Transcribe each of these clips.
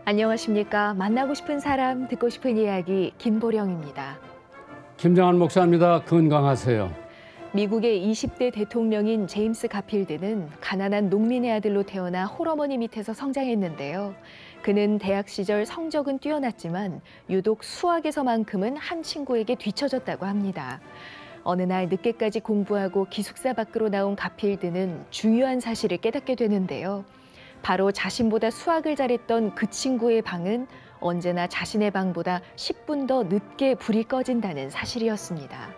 안녕하십니까. 만나고 싶은 사람, 듣고 싶은 이야기 김보령입니다. 김정한 목사입니다. 건강하세요. 미국의 20대 대통령인 제임스 가필드는 가난한 농민의 아들로 태어나 홀어머니 밑에서 성장했는데요. 그는 대학 시절 성적은 뛰어났지만 유독 수학에서만큼은 한 친구에게 뒤처졌다고 합니다. 어느 날 늦게까지 공부하고 기숙사 밖으로 나온 가필드는 중요한 사실을 깨닫게 되는데요. 바로 자신보다 수학을 잘했던 그 친구의 방은 언제나 자신의 방보다 10분 더 늦게 불이 꺼진다는 사실이었습니다.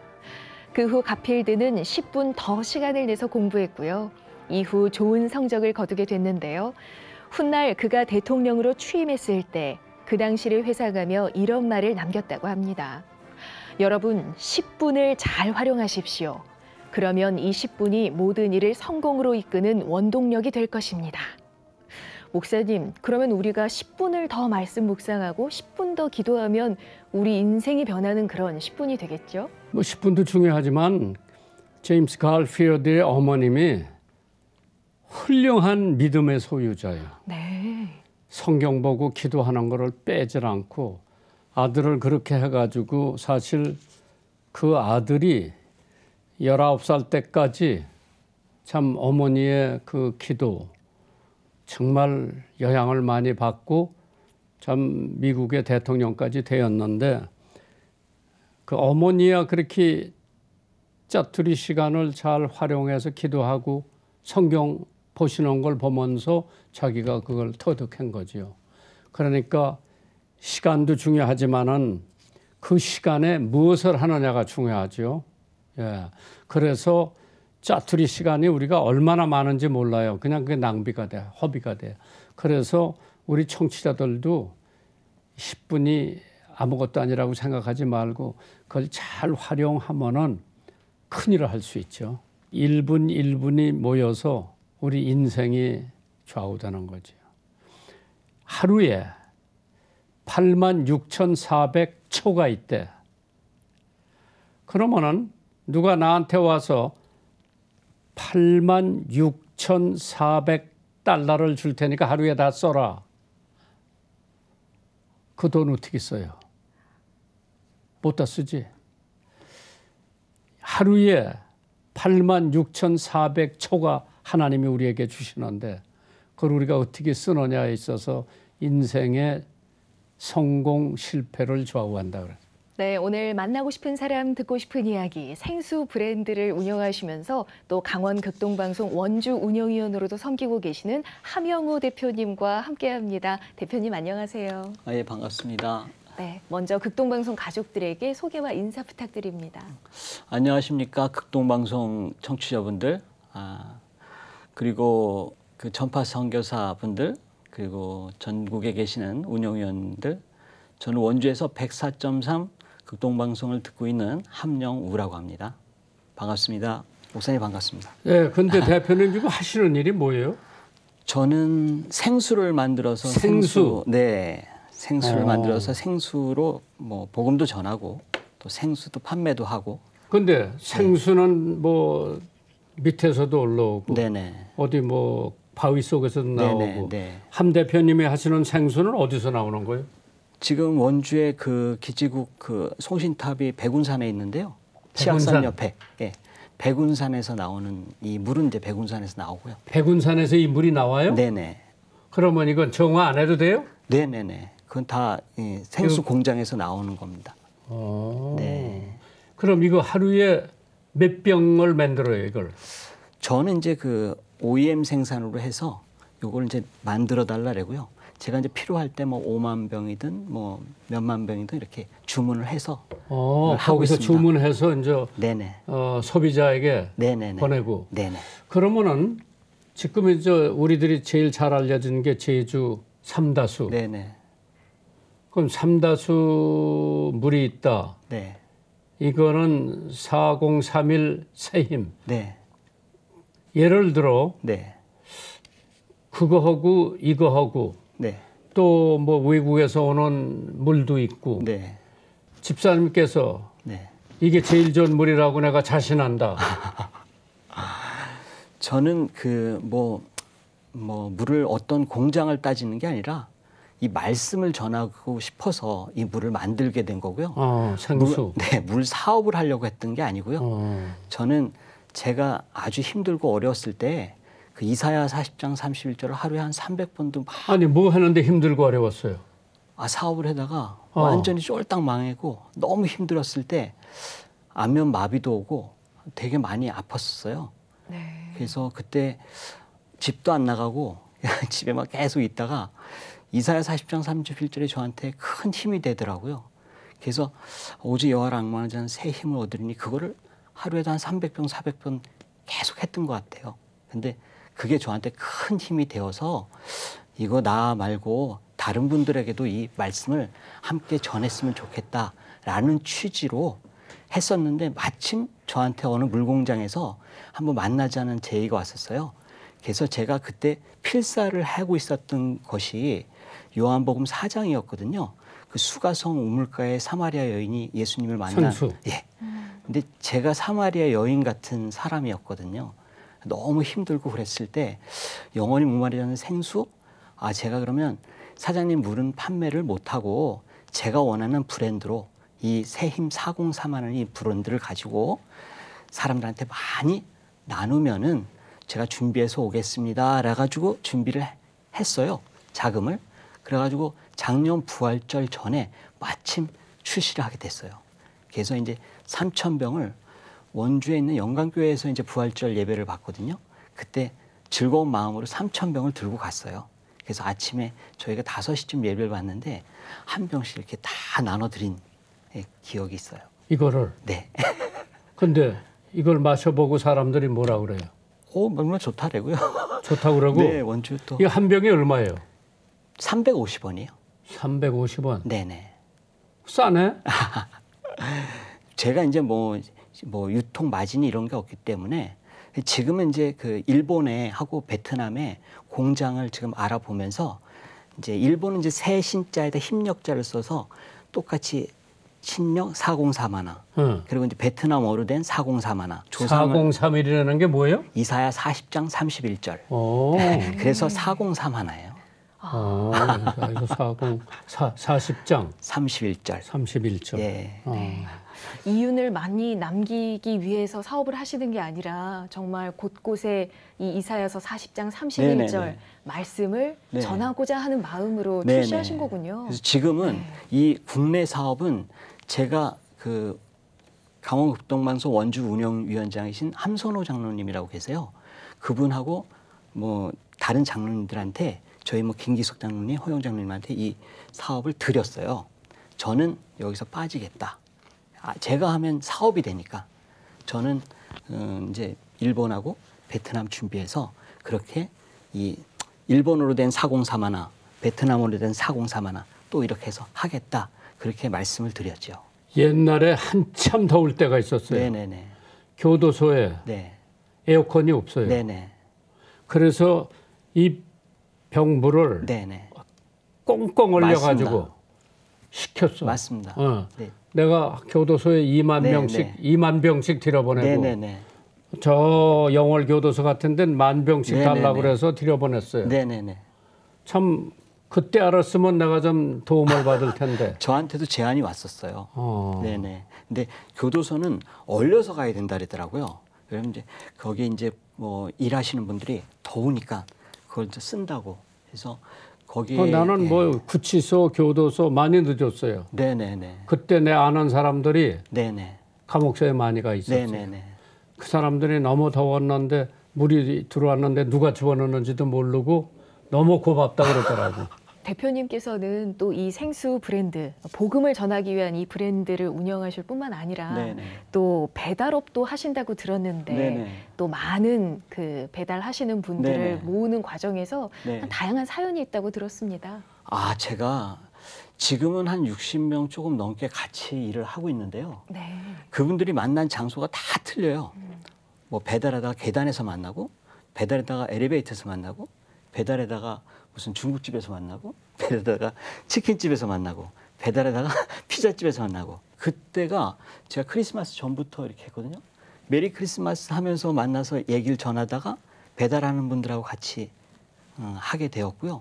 그 후 가필드는 10분 더 시간을 내서 공부했고요. 이후 좋은 성적을 거두게 됐는데요. 훗날 그가 대통령으로 취임했을 때 그 당시를 회상하며 이런 말을 남겼다고 합니다. 여러분, 10분을 잘 활용하십시오. 그러면 이 10분이 모든 일을 성공으로 이끄는 원동력이 될 것입니다. 목사님, 그러면 우리가 10분을 더 말씀 묵상하고 10분 더 기도하면 우리 인생이 변하는 그런 10분이 되겠죠? 10분도 중요하지만 제임스 가필드의 어머님이 훌륭한 믿음의 소유자예요. 네. 성경 보고 기도하는 거를 빼질 않고 아들을 그렇게 해가지고 사실 그 아들이 19살 때까지 참 어머니의 그 기도 정말 영향을 많이 받고 참 미국의 대통령까지 되었는데 그 어머니야 그렇게 짜투리 시간을 잘 활용해서 기도하고 성경 보시는 걸 보면서 자기가 그걸 터득한 거지요. 그러니까 시간도 중요하지만은 그 시간에 무엇을 하느냐가 중요하죠. 예. 그래서 짜투리 시간이 우리가 얼마나 많은지 몰라요. 그냥 그게 낭비가 돼, 허비가 돼. 그래서 우리 청취자들도 10분이 아무것도 아니라고 생각하지 말고 그걸 잘 활용하면은 큰일을 할 수 있죠. 1분 1분이 모여서 우리 인생이 좌우되는 거죠. 하루에 86,400초가 있대. 그러면은 누가 나한테 와서 86,400달러를 줄 테니까 하루에 다 써라. 그 돈 어떻게 써요? 못 다 쓰지. 하루에 86,400초가 하나님이 우리에게 주시는데 그걸 우리가 어떻게 쓰느냐에 있어서 인생의 성공, 실패를 좌우한다 그래요. 네, 오늘 만나고 싶은 사람, 듣고 싶은 이야기, 생수 브랜드를 운영하시면서 또 강원 극동방송 원주 운영위원으로도 섬기고 계시는 함영우 대표님과 함께합니다. 대표님 안녕하세요. 예, 반갑습니다. 네, 먼저 극동방송 가족들에게 소개와 인사 부탁드립니다. 안녕하십니까 극동방송 청취자분들, 그리고 그 전파 선교사분들, 그리고 전국에 계시는 운영위원들. 저는 원주에서 104.3 극동방송을 듣고 있는 함영우라고 합니다. 반갑습니다. 목사님 반갑습니다. 네, 근데 대표님 지금 하시는 일이 뭐예요? 저는 생수를 만들어서 생수. 네, 생수를 만들어서 생수로 뭐 복음도 전하고 또 생수도 판매도 하고. 근데 생수는 뭐 밑에서도 올라오고 네네. 어디 뭐 바위 속에서도 나오고. 네네, 네. 함 대표님이 하시는 생수는 어디서 나오는 거예요? 지금 원주의 그 기지국 그 송신탑이 백운산에 있는데요. 백운산. 치악산 옆에. 예. 백운산에서 나오는 이 물은 이제 백운산에서 나오고요. 백운산에서 이 물이 나와요? 네네. 그러면 이건 정화 안 해도 돼요? 네네네. 그건 다 생수 공장에서 나오는 겁니다. 네. 그럼 이거 하루에 몇 병을 만들어요, 이걸? 저는 이제 그 OEM 생산으로 해서 요걸 이제 만들어 달라고요. 제가 이제 필요할 때 뭐 5만 병이든 뭐 몇만 병이든 이렇게 주문을 해서 하고 거기서 있습니다. 주문해서 이제 네네. 소비자에게 네네네. 보내고. 네네. 그러면은 지금 이제 우리들이 제일 잘 알려진 게 제주 삼다수. 네네. 그럼 삼다수 물이 있다. 네. 이거는 4031 새힘. 네. 예를 들어 네. 그거하고 이거하고 네. 또 뭐 외국에서 오는 물도 있고 네. 집사님께서 네. 이게 제일 좋은 물이라고 내가 자신한다. 저는 그 물을 어떤 공장을 따지는 게 아니라 이 말씀을 전하고 싶어서 이 물을 만들게 된 거고요. 생수. 물 사업을 하려고 했던 게 아니고요. 저는 제가 아주 힘들고 어려웠을 때 그 이사야 40장 31절을 하루에 한 300번도 막 아니 뭐 하는데 힘들고 어려웠어요? 사업을 하다가 완전히 쫄딱 망하고 너무 힘들었을 때 안면 마비도 오고 되게 많이 아팠었어요. 네. 그래서 그때 집도 안 나가고 집에만 계속 있다가 이사야 40장 31절이 저한테 큰 힘이 되더라고요. 그래서 오직 여호와를 앙망하는 자는 새 힘을 얻으리니 그거를 하루에도 한 300번 400번 계속 했던 것 같아요. 근데 그게 저한테 큰 힘이 되어서 이거 나 말고 다른 분들에게도 이 말씀을 함께 전했으면 좋겠다라는 취지로 했었는데 마침 저한테 어느 물공장에서 한번 만나자는 제의가 왔었어요. 그래서 제가 그때 필사를 하고 있었던 것이 요한복음 4장이었거든요. 그 수가성 우물가의 사마리아 여인이 예수님을 만난. 생수. 예. 근데 제가 사마리아 여인 같은 사람이었거든요. 너무 힘들고 그랬을 때 영원히 목마르지 않는 생수? 제가 그러면 사장님 물은 판매를 못하고 제가 원하는 브랜드로 이 새힘 403하는 이 브랜드를 가지고 사람들한테 많이 나누면은 제가 준비해서 오겠습니다. 그래가지고 준비를 했어요. 자금을. 그래가지고 작년 부활절 전에 마침 출시를 하게 됐어요. 그래서 이제 3,000병을 원주에 있는 영광교회에서 이제 부활절 예배를 받거든요. 그때 즐거운 마음으로 3,000병을 들고 갔어요. 그래서 아침에 저희가 5시쯤 예배를 받는데 한 병씩 이렇게 다 나눠드린 기억이 있어요. 이거를. 네. 근데 이걸 마셔보고 사람들이 뭐라 그래요? 얼마나 좋다래고요. 좋다고 그러고. 네, 원주 또. 이거 한 병이 얼마예요? 350원이요. 350원. 네네. 싸네? 제가 이제 뭐 유통 마진이 이런 게 없기 때문에 지금은 이제 그 일본에 하고 베트남에 공장을 지금 알아보면서 이제 일본은 이제 새 신자에다 힘력자를 써서 똑같이 신력 403하나 그리고 이제 베트남어로 된 403하나 4031이라는 게 뭐예요? 이사야 40장 31절. 그래서 403 하나예요. 이거 40장 31절. 31절. 예. 이윤을 많이 남기기 위해서 사업을 하시는 게 아니라 정말 곳곳에 이 이사야서 40장 31절 네네네. 말씀을 네. 전하고자 하는 마음으로 네네. 출시하신 거군요. 그래서 지금은 이 국내 사업은 제가 그 강원극동방송 원주 운영위원장이신 함선호 장로님이라고 계세요. 그분하고 뭐 다른 장로님들한테 저희 뭐 김기숙 장로님, 허용 장로님한테 이 사업을 드렸어요. 저는 여기서 빠지겠다. 제가 하면 사업이 되니까 저는 이제 일본하고 베트남 준비해서 그렇게 이 일본어로 된 403 하나, 베트남어로 된 403 하나 또 이렇게 해서 하겠다. 그렇게 말씀을 드렸죠. 옛날에 한참 더울 때가 있었어요. 네네네. 교도소에 네. 에어컨이 없어요. 네네. 그래서 이 병불을 네네. 꽁꽁 얼려가지고 맞습니다. 식혔어. 맞습니다. 네. 내가 교도소에 2만 네, 명씩 네. 2만 병씩 들여보내고 네네네. 저 영월 교도소 같은 데는 10,000병씩 네네네. 달라고 그래서 들여보냈어요. 네네네. 참 그때 알았으면 내가 좀 도움을 받을 텐데. 저한테도 제안이 왔었어요. 네네. 근데 교도소는 얼려서 가야 된다 그러더라고요. 왜냐면 이제 거기 이제 뭐 일하시는 분들이 더우니까 그걸 이제 쓴다고. 그래서 거기에 나는 뭐 구치소, 교도소 많이 늦었어요. 네네네. 그때 내 아는 사람들이 네네. 감옥소에 많이 가 있었어요. 네네네. 그 사람들이 너무 더웠는데 물이 들어왔는데 누가 집어넣는지도 모르고 너무 고맙다 그러더라고. 대표님께서는 또 이 생수 브랜드, 복음을 전하기 위한 이 브랜드를 운영하실 뿐만 아니라 네네. 또 배달업도 하신다고 들었는데 네네. 또 많은 그 배달하시는 분들을 네네. 모으는 과정에서 네. 다양한 사연이 있다고 들었습니다. 제가 지금은 한 60명 조금 넘게 같이 일을 하고 있는데요. 네. 그분들이 만난 장소가 다 틀려요. 뭐 배달하다가 계단에서 만나고, 배달하다가 엘리베이터에서 만나고, 배달하다가 무슨 중국집에서 만나고, 배달하다가 치킨집에서 만나고, 배달하다가 피자집에서 만나고. 그때가 제가 크리스마스 전부터 이렇게 했거든요. 메리 크리스마스 하면서 만나서 얘기를 전하다가 배달하는 분들하고 같이 하게 되었고요.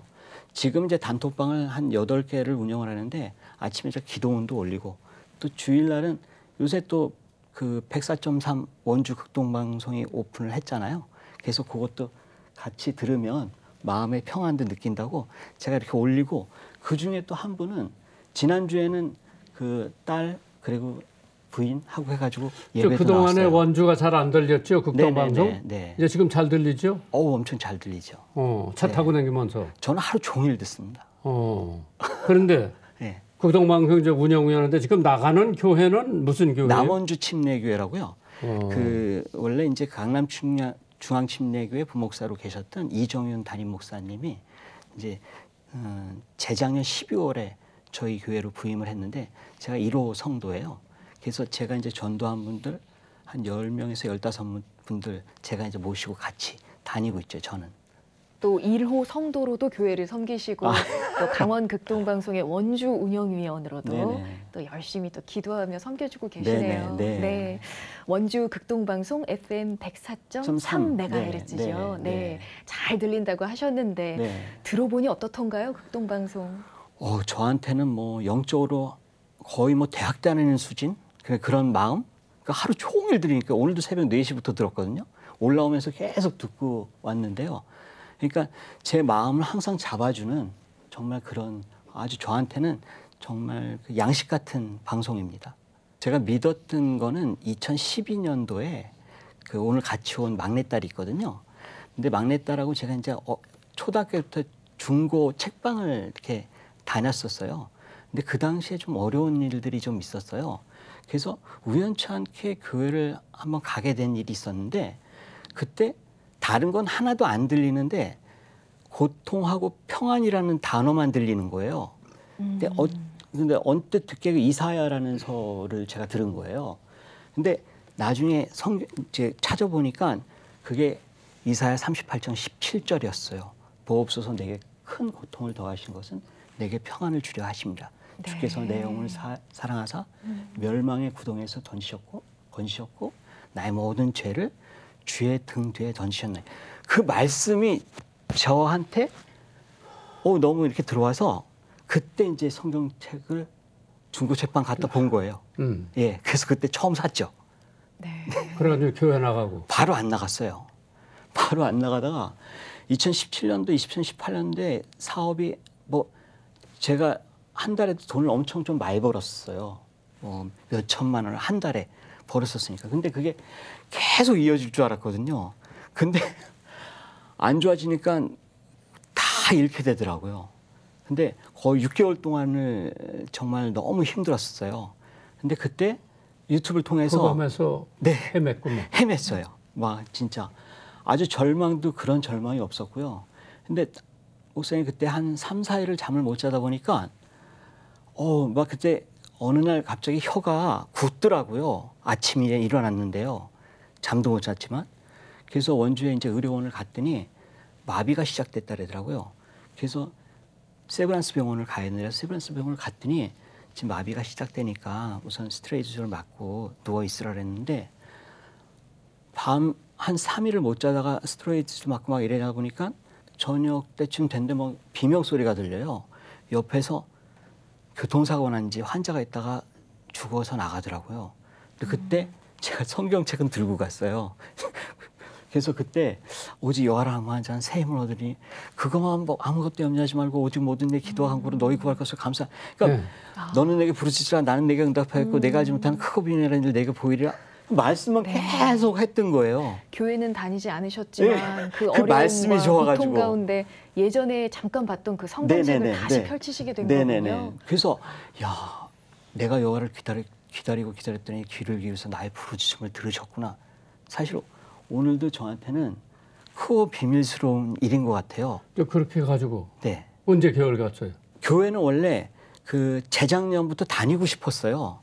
지금 이제 단톡방을 한 8개를 운영을 하는데 아침에 저 기도문도 올리고 또 주일날은 요새 또 그 104.3 원주 극동방송이 오픈을 했잖아요. 그래서 그것도 같이 들으면 마음의 평안도 느낀다고 제가 이렇게 올리고 그중에 또 한 분은 지난주에는 그 딸 그리고 부인하고 해가지고 예배도 그동안에 나왔어요. 원주가 잘 안 들렸죠? 극동방송? 네네네, 네. 이제 지금 잘 들리죠? 엄청 잘 들리죠. 차 네. 타고 다니면서. 저는 하루 종일 듣습니다. 그런데 네. 극동방송 이제 운영하는데 지금 나가는 교회는 무슨 교회예요? 남원주 침례교회라고요. 어. 그 원래 이제 강남 중앙침례교회 부목사로 계셨던 이정윤 담임 목사님이 이제 재작년 12월에 저희 교회로 부임을 했는데 제가 1호 성도예요. 그래서 제가 이제 전도한 분들 한 10명에서 15분들 제가 이제 모시고 같이 다니고 있죠, 저는. 또 1호 성도로도 교회를 섬기시고 또 강원 극동방송의 원주 운영위원으로도 네네. 또 열심히 또 기도하며 섬겨주고 계시네요. 네네, 네. 네. 원주 극동방송 FM 104.3MHz죠. 네, 네. 네. 잘 들린다고 하셨는데 네. 들어보니 어떻던가요, 극동방송? 저한테는 뭐 영적으로 거의 뭐 대학 다니는 수준 그런 마음. 그러니까 하루 종일 들으니까 오늘도 새벽 4시부터 들었거든요. 올라오면서 계속 듣고 왔는데요. 그러니까 제 마음을 항상 잡아주는 정말 그런 아주 저한테는 정말 그 양식 같은 방송입니다. 제가 믿었던 거는 2012년도에 그 오늘 같이 온 막내딸이 있거든요. 근데 막내딸하고 제가 이제 초등학교부터 중고 책방을 이렇게 다녔었어요. 근데 그 당시에 좀 어려운 일들이 좀 있었어요. 그래서 우연치 않게 교회를 한번 가게 된 일이 있었는데 그때 다른 건 하나도 안 들리는데 고통하고 평안이라는 단어만 들리는 거예요. 근데 언뜻 듣게 그 이사야라는 서를 제가 들은 거예요. 근데 나중에 이제 찾아보니까 그게 이사야 38장 17절이었어요. 보옵소서 내게 큰 고통을 더하신 것은 내게 평안을 주려 하십니다. 네. 주께서 내 영혼을 사랑하사 멸망의 구덩이에서 건지셨고 나의 모든 죄를 주의 등 뒤에 던지셨나요. 그 말씀이 저한테 너무 이렇게 들어와서 그때 이제 성경책을 중고 책방 갖다 본 거예요. 예, 그래서 그때 처음 샀죠. 네. 그래가지고 교회 나가고. 바로 안 나갔어요. 바로 안 나가다가 2017년도, 2018년도에 사업이 뭐 제가 한 달에도 돈을 엄청 좀 많이 벌었어요. 몇 천만 원을 한 달에 벌었었으니까. 근데 그게 계속 이어질 줄 알았거든요. 근데 안 좋아지니까 다 잃게 되더라고요. 근데 거의 6개월 동안을 정말 너무 힘들었어요. 근데 그때 유튜브를 통해서 그거 하면서 네. 헤맸구만. 헤맸어요. 막 진짜 아주 절망도 그런 절망이 없었고요. 근데 목사님 그때 한 3, 4일을 잠을 못 자다 보니까 막 그때 어느 날 갑자기 혀가 굳더라고요. 아침에 일어났는데요. 잠도 못 잤지만. 그래서 원주에 이제 의료원을 갔더니 마비가 시작됐다 그러더라고요. 그래서 세브란스 병원을 가야 되는데 세브란스 병원을 갔더니 지금 마비가 시작되니까 우선 스테로이드를 맞고 누워 있으라 그랬는데 밤 한 3일을 못 자다가 스테로이드를 맞고 막 이러다 보니까 저녁 때쯤 됐는데 뭐 비명 소리가 들려요. 옆에서 교통사고 난지 환자가 있다가 죽어서 나가더라고요. 근데 그때 제가 성경책은 들고 갔어요. 그래서 그때 오직 여호와를 항모하는 자는 새 힘을 얻으니 그것만 뭐 아무것도 염려하지 말고 오직 모든 내 기도와 간구로 너희 구할 것을 감사. 그러니까 너는 내게 부르짖으라 나는 내게 응답하였고 내가 하지 못하는 크고 비밀한 일 내게 보이리라. 말씀만 계속 했던 거예요. 교회는 다니지 않으셨지만 네. 그 그 말씀이 어려움과 좋아가지고. 고통 가운데 예전에 잠깐 봤던 그 성경책을 네네네. 다시 네. 펼치시게 된 네네네. 거군요. 그래서 야 내가 여호와를 기다리고 기다렸더니 귀를 기울여서 나의 부르짖음을 들으셨구나. 사실 오늘도 저한테는 크고 비밀스러운 일인 것 같아요. 그렇게 해가지고 네. 언제 교회를 갔어요? 교회는 원래 그 재작년부터 다니고 싶었어요.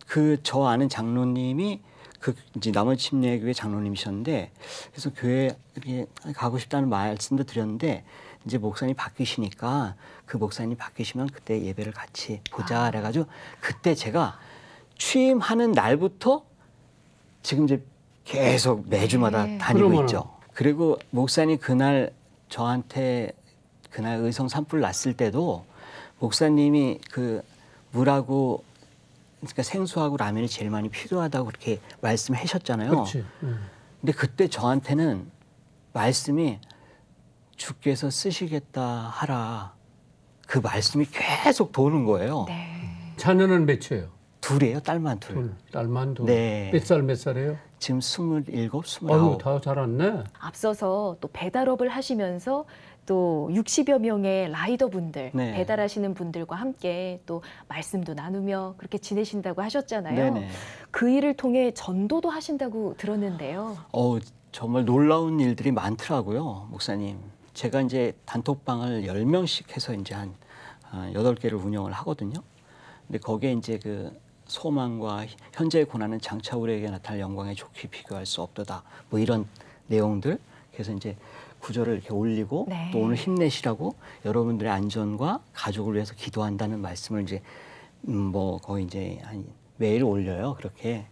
그 저 아는 장로님이 그 이제 남원 침례교회 장로님이셨는데 그래서 교회에 가고 싶다는 말씀도 드렸는데 이제 목사님 바뀌시니까 그 목사님 바뀌시면 그때 예배를 같이 보자 그래가지고 그때 제가 취임하는 날부터 지금 이제 계속 매주마다 다니고 그러면은. 있죠. 그리고 목사님 그날 저한테 그날 의성 산불 났을 때도 목사님이 그 물하고 그러니까 생수하고 라면이 제일 많이 필요하다고 그렇게 말씀하셨잖아요. 그렇지. 근데 그때 저한테는 말씀이 주께서 쓰시겠다 하라 그 말씀이 계속 도는 거예요. 네. 자녀는 몇이에요? 둘이에요, 딸만 둘. 둘, 딸만 둘. 네. 몇 살이에요? 지금 27, 29. 아유, 다 자랐네. 앞서서 또 배달업을 하시면서 또 60여 명의 라이더분들, 네. 배달하시는 분들과 함께 또 말씀도 나누며 그렇게 지내신다고 하셨잖아요. 네네. 그 일을 통해 전도도 하신다고 들었는데요. 정말 놀라운 일들이 많더라고요, 목사님. 제가 이제 단톡방을 10명씩 해서 이제 한 8개를 운영을 하거든요. 근데 거기에 이제 그 소망과 현재의 고난은 장차 우리에게 나타날 영광에 좋게 비교할 수 없도다. 뭐 이런 내용들. 그래서 이제 구절을 이렇게 올리고 네. 또 오늘 힘내시라고 여러분들의 안전과 가족을 위해서 기도한다는 말씀을 이제 뭐 거의 이제 한 매일 올려요. 그렇게.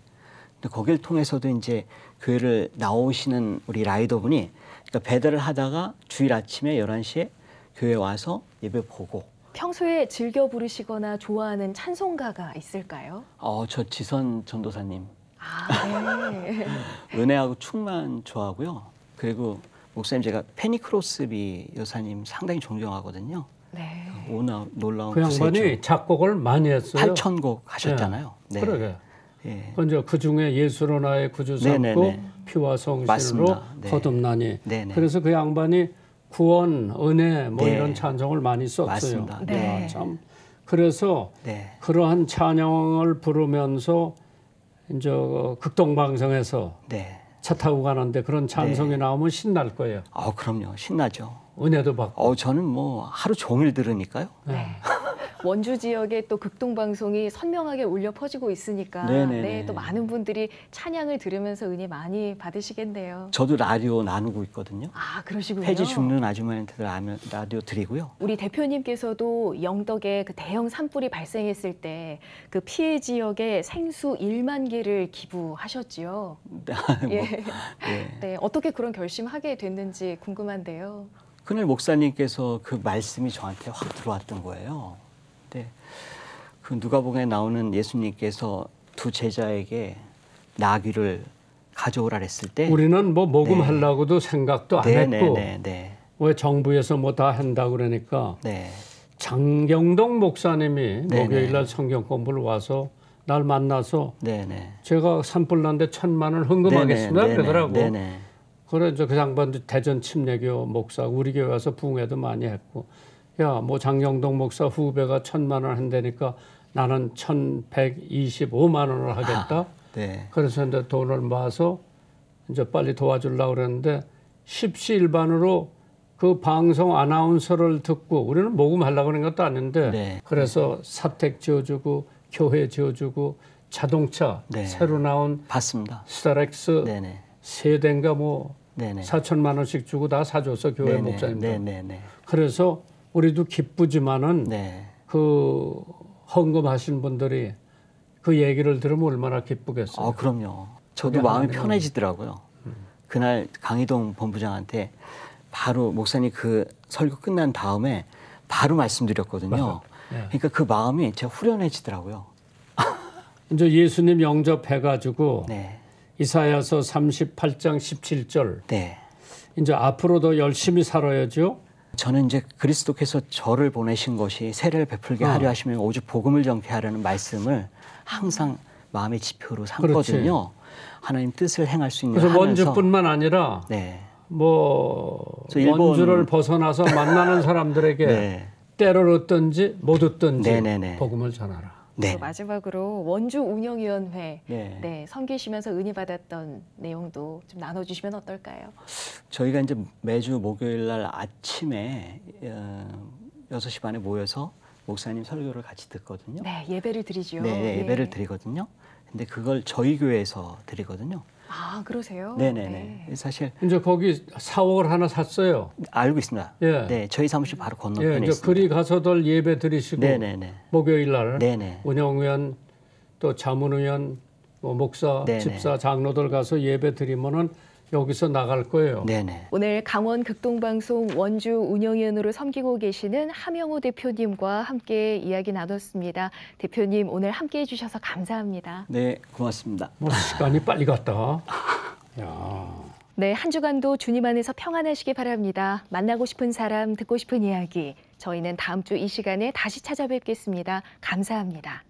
근데 거기를 통해서도 이제 교회를 나오시는 우리 라이더분이 그러니까 배달을 하다가 주일 아침에 11시에 교회 와서 예배 보고 평소에 즐겨 부르시거나 좋아하는 찬송가가 있을까요? 저 지선 전도사님 아, 네. 은혜하고 충만 좋아하고요. 그리고 목사님 제가 페니 크로스비 여사님 상당히 존경하거든요. 네. 놀라운 그 양반이 작곡을 많이 했어요. 8,000곡 하셨잖아요. 네. 그러게. 예. 먼저 그 중에 예수로 나의 구주 삼고 네네네. 피와 성신으로 맞습니다. 네. 거듭나니. 네네. 그래서 그 양반이 구원, 은혜 뭐 네. 이런 찬송을 많이 썼어요. 맞습니다. 네. 야, 참. 그래서 네. 그러한 찬양을 부르면서 이제 극동방송에서 네. 차 타고 가는데 그런 찬송이 네. 나오면 신날 거예요. 그럼요. 신나죠. 은혜도 받고. 저는 뭐 하루 종일 들으니까요. 네. 원주 지역에 또 극동방송이 선명하게 울려 퍼지고 있으니까 네네네. 네, 또 많은 분들이 찬양을 들으면서 은혜 많이 받으시겠네요. 저도 라디오 나누고 있거든요. 아, 그러시군요. 폐지 죽는 아주머니한테 라디오 드리고요. 우리 대표님께서도 영덕에 그 대형 산불이 발생했을 때 그 피해 지역에 생수 1만 개를 기부하셨지요. 예. 예. 네, 어떻게 그런 결심하게 됐는지 궁금한데요. 그날 목사님께서 그 말씀이 저한테 확 들어왔던 거예요. 근데 그 누가복음에 나오는 예수님께서 두 제자에게 나귀를 가져오라 했을 때 우리는 뭐 모금하려고도 생각도 안 했고 네. 왜 정부에서 뭐 다 한다고 그러니까 네. 장경동 목사님이 네네. 목요일 날 성경 공부를 와서 날 만나서 네네. 제가 산불 난데 1,000만 원 헌금하겠습니다 그러더라고. 네네. 그래 그 양반도 대전 침례교 목사 우리 교회 와서 부흥회도 많이 했고 야 뭐 장경동 목사 후배가 1,000만 원 한다니까 나는 1,125만 원을 하겠다. 네. 그래서 이제 돈을 모아서 이제 빨리 도와주려고 그랬는데 십시일반으로 그 방송 아나운서를 듣고 우리는 모금하려고 그런 것도 아닌데 네. 그래서 사택 지어주고 교회 지어주고 자동차 네. 새로 나온 봤습니다. 스타렉스 네네. 세 대인가 뭐 네네. 4천만 원씩 주고 다 사줘서 교회 네네. 목사님들. 네네네. 그래서 우리도 기쁘지만은 네. 그 헌금하신 분들이 그 얘기를 들으면 얼마나 기쁘겠어요. 그럼요. 저도 그게 마음이 하나님은- 편해지더라고요. 그날 강희동 본부장한테 바로 목사님 그 설교 끝난 다음에 바로 말씀드렸거든요. 네. 그러니까 그 마음이 제가 후련해지더라고요. 이제 예수님 영접해가지고 네. 이사야서 38장 17절 네. 이제 앞으로 더 열심히 살아야죠. 저는 이제 그리스도께서 저를 보내신 것이 세례를 베풀게 하려 하시면 오직 복음을 전케 하라는 말씀을 항상 마음의 지표로 삼거든요. 하나님 뜻을 행할 수 있는 그래서 하면서 원주뿐만 아니라 네. 뭐 저 일본- 원주를 벗어나서 만나는 사람들에게 네. 때를 얻든지 못 얻든지 네네네. 복음을 전하라. 네. 마지막으로 원주 운영위원회 네. 네, 섬기시면서 은혜 받았던 내용도 좀 나눠주시면 어떨까요? 저희가 이제 매주 목요일 날 아침에 6시 반에 모여서 목사님 설교를 같이 듣거든요. 네, 예배를 드리죠. 네, 예배를 드리거든요. 근데 그걸 저희 교회에서 드리거든요. 아, 그러세요? 네네네. 사실 이제 거기 사옥을 하나 샀어요. 알고 있습니다. 예. 네, 저희 사무실 바로 예, 건너편에 이제 있습니다. 그리 가서들 예배 드리시고 네네네. 목요일 날 네네. 운영위원 또 자문위원 뭐 목사, 네네. 집사, 장로들 가서 예배 드리면은 여기서 나갈 거예요. 네네. 오늘 강원 극동방송 원주 운영위원으로 섬기고 계시는 함영호 대표님과 함께 이야기 나눴습니다. 대표님 오늘 함께해 주셔서 감사합니다. 네, 고맙습니다. 뭐 시간이 빨리 갔다. 야. 네, 한 주간도 주님 안에서 평안하시기 바랍니다. 만나고 싶은 사람, 듣고 싶은 이야기. 저희는 다음 주 이 시간에 다시 찾아뵙겠습니다. 감사합니다.